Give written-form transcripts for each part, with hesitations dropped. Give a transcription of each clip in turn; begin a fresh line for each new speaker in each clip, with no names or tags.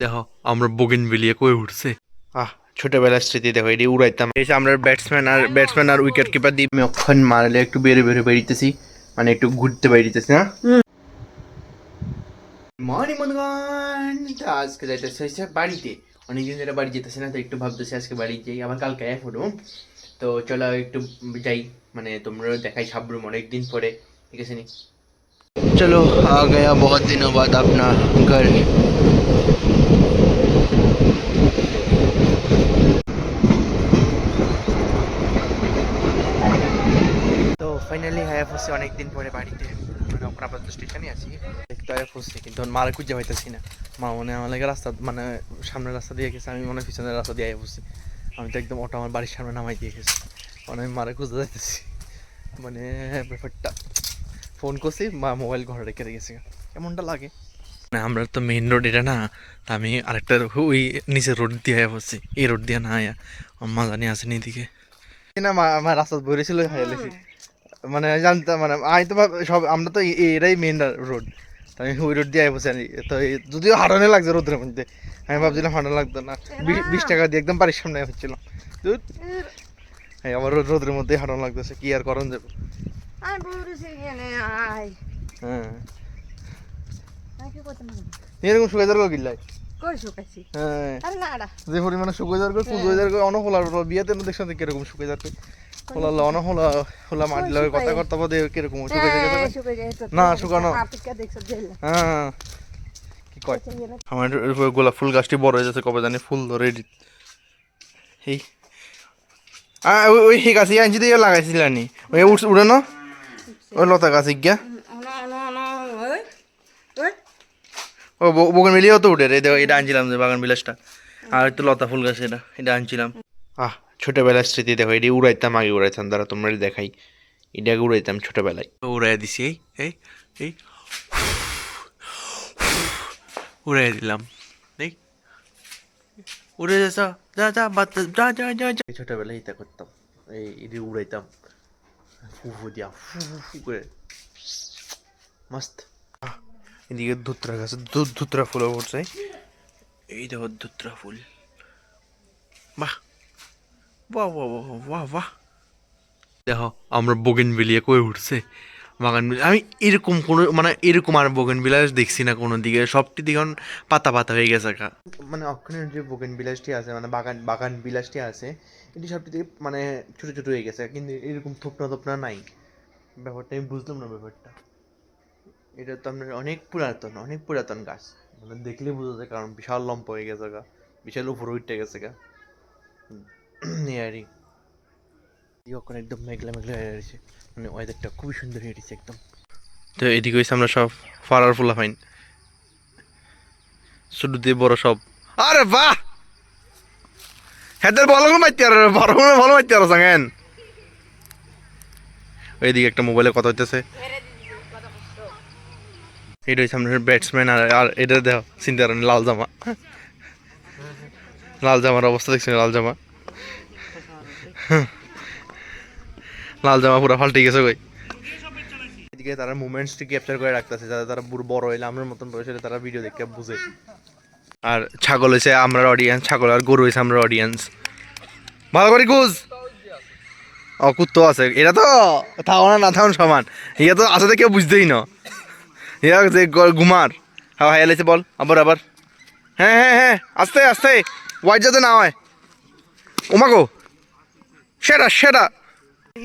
দেখো আমরা বোগেনভিলিয়া কই উঠছে। ছোটবেলার স্মৃতি দেখো এটি উড়াইতাম। এই যে আমরা ব্যাটসম্যান আর উইকেট কিপার দিয়ে আমি অক্ষণ মারলে একটু বেড়ে বেরিতেছি, মানে একটু ঘুরতে বেরিতেছি না। মর্নিং বন্ধুগণ, তো আজকে যাইতেছে হচ্ছে বাড়িতে। অনেকদিন ধরে বাড়ি যেতেছি না, তো একটু ভাবতেছি আজকে বাড়ি যাই, আবার কালকে ফুটবো। তো চলো একটু যাই, মানে তোমরাও দেখাই সাবরুম অনেকদিন পরে, ঠিক আছে নি। चलो आ गया बहुत दिनों बाद अपना घर। তো ফাইনালি হায়াফ হচ্ছে অনেকদিন পরে বাড়িতে, মানে আপাতত স্টেশনে আছি। দেখতে হায়াফ হচ্ছে কিন্তু মারা খুঁজে পাইতেছি না। মা মনে হয় আমার লাগে রাস্তা, মানে সামনের রাস্তা দিয়ে গেছে, আমি মনে হয় পিছনের রাস্তা দিয়ে হায়াফ হচ্ছি। আমি তো একদম অটো আমার বাড়ির সামনে নামাই দিয়ে গেছি, মানে আমি মারা খুঁজতে যাইতেছি। মানে ব্যাপারটা ফোন করছি, মা মোবাইল ঘরে রেখে গেছে, কেমনটা লাগে না। আমরা তো মেইন রোড এটা না, তা আমি আরেকটা ওই নিচে রোড দিয়ে পড়ছি, এই রোড দিয়ে না আয়া মা জানি আসেনি এদিকে না। আমার রাস্তা বেরিয়েছিল হাইলেছি, মানে জানতাম, মানে আমি তো সব আমরা তো এরাই মেইন রোড, আমি ওই রোড দিয়ে বসে আনি। তো যদিও হারানো লাগছে রোদের মধ্যে, আমি ভাবছিলাম হারানো লাগতো না, 20 টাকা দিয়ে একদম বাড়ির সামনে হচ্ছিলাম। হ্যাঁ আমার রোদের মধ্যে হারানো লাগতেছে, কি আর করণ যাবে। হ্যাঁ এরকম শুকাই যাওয়ার কিল্লাই, যে পরিমাণে শুকাই যাওয়ার কুজো যাওয়ার অনেক হলার বিয়েতে দেখছেন কিরকম শুকাই যাচ্ছে। হলা অনেক হলা হলা মাটি লাগে কথা করতে পারে কিরকম শুকাই যায় না শুকানো। হ্যাঁ কি কয় আমার গোলাপ ফুল গাছটি বড় হয়ে যাচ্ছে, কবে জানি ফুল ধরে এই ওই সেই গাছ আনছি দিয়ে লাগাইছিলানি ওই উড়ে না ওই লতা গাছ গিয়া ও বগান মিলিয়েও তো উঠে রে। এটা আনছিলাম যে বাগান বিলাসটা, আর একটু লতা ফুল গাছ এটা আনছিলাম। ছোটবেলার স্মৃতি দেখো, এটি উড়াইতাম, আগে উড়াইতাম, দ্বারা তোমরা দেখাই, এটাকে উড়াইতাম ছোটবেলায়। উড়াই দিছি এই এই এই উড়াই দিলাম, এই উড়ে যা যা যা যা যা যা যা। ছোটবেলায় এটা করতাম, এই এটি উড়াইতাম ফু ফু দিয়া ফু ফু ফু করে, মস্ত। এদিকে ধুতরা গাছ, ধুতরা ফুলও পড়ছে, এই দেখো ধুতরা ফুল, বাহ বাহ বাহ বাহ বাহ বাহ। দেখো আমরা বোগেনভিলিয়া কই উঠছে, বাগান আমি এরকম কোনো, মানে এরকম আর বোগেনভিলিয়া দেখছি না কোনো দিকে, সবটি দিকে পাতা পাতা হয়ে গেছে কা। মানে অক্ষণের যে বোগেনভিলিয়াটি আছে, মানে বাগান বিলাসটি আছে, এটি সবটি দিকে মানে ছোটো ছোটো হয়ে গেছে, কিন্তু এরকম থোপনা থোপনা নাই। ব্যাপারটা আমি বুঝলাম না ব্যাপারটা। এটা তো আপনার অনেক পুরাতন গাছ, মানে দেখলে বোঝা যায়, কারণ বিশাল লম্বা হয়ে গেছে গা, বিশাল উপরে উঠে গেছে গা। এখন একদম মেঘলা মেঘলা হয়ে রয়েছে, মানে ওয়েদারটা খুবই সুন্দর হয়ে রয়েছে একদম। তো এদিকে হয়েছে আমরা সব ফারার ফুলা ফাইন, ছোট দিয়ে বড় সব। আরে বাহ হেদের বলো মাইতে আর বড় ভালো মাইতে আর সাঙ্গেন। ওইদিকে একটা মোবাইলে কথা হইতেছে, এটা হচ্ছে আমাদের ব্যাটসম্যান, আর এটা দেখো চিন্তা করেন লাল জামা, লাল জামার অবস্থা দেখছেন, লাল জামা পুরো ফাল্টে গেছে কই। এদিকে তারা মুভমেন্টসটি ক্যাপচার করে রাখতেছে, যাতে তারা বড় হইলে আমার মতন বয়স হলে তারা ভিডিও দেখে বুঝে। আর ছাগল হয়েছে আমরা অডিয়েন্স, ছাগল আর গরু হয়েছে আমরা অডিয়েন্স। ভালো করে গুজ ও কুত্তো আছে, এটা তো থাও না থাউন সমান, ইয়া তো আসলে কেউ বুঝতেই না, ইয়া যে ঘুমার হাওয়া হাই এলেছে বল আবার আবার। হ্যাঁ হ্যাঁ হ্যাঁ আস্তে আস্তে ওয়াইড যাতে না হয়। ওমাগো সেটা সেটা।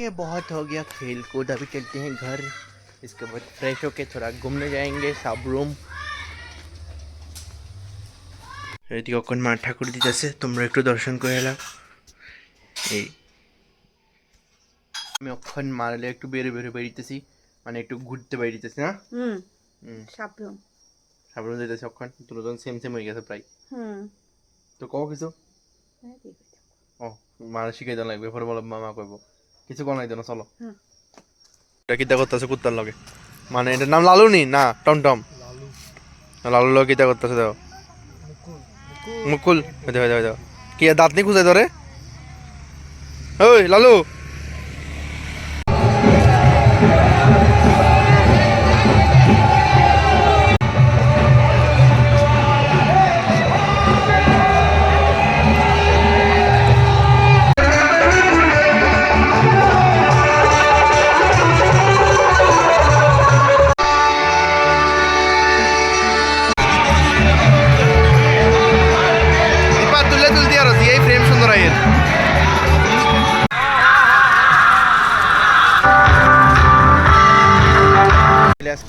ये बहुत हो गया खेल कूद, अभी चलते हैं घर, इसके बाद फ्रेश होके थोड़ा घूमने जाएंगे साबरूम। এদিকে অক্ষণ মা ঠাকুর দিতেছে, তোমরা একটু দর্শন করে এলাম। এই আমি অক্ষণ মারলে একটু বেরিতেছি, মানে একটু ঘুরতে বেরিতেছি না। সাবরুম যেতেছি অক্ষণ, দুজন সেম সেম হয়ে গেছে প্রায়। তো কও কিছু, ও মারা শিখাই দেওয়া লাগবে, পরে বলো মামা কইব কিছু কোন লাগবে না, চলো। এটা কিতা করতেছে কুত্তার লগে, মানে এটার নাম লালু নি না টমটম, লালু লগে কিতা করতেছে দেখো, মুকুল দেখো দেখো দেখো কি দাঁত নি খুঁজে ধরে, ওই লালু।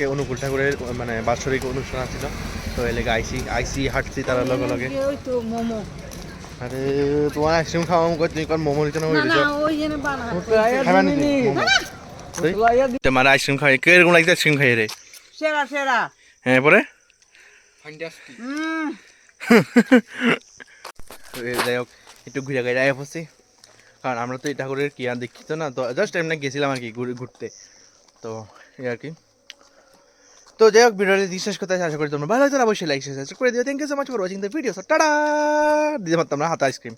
আজকে অনুকূল ঠাকুরের মানে বাৎসরিক অনুষ্ঠান আছিল তো এই লেগে আইসি হাঁটছি তার লগে লগে
ওই তো মোমো
আরে তোমার আইসক্রিম খাওয়া মুখ তুমি কোন মোমো নিতে না
না না ওই জন্য বানা
মানে আইসক্রিম খাই কিরকম লাগছে আইসক্রিম খাই রে
সেরা সেরা
হ্যাঁ পরে যাই হোক একটু ঘুরে ঘুরে আয় পড়ছি কারণ আমরা তো এই ঠাকুরের কি আর দেখি তো না তো জাস্ট এমনি গেছিলাম আর কি ঘুরতে তো এই আর কি তো যাই হোক ভিডিওটি বিশ্বাস করতে আশা করি তোমরা ভালো হয়তো অবশ্যই লাইক শেয়ার করে দিও thank you so much for watching the video টাটা দিতে পারতাম না হাতে আইসক্রিম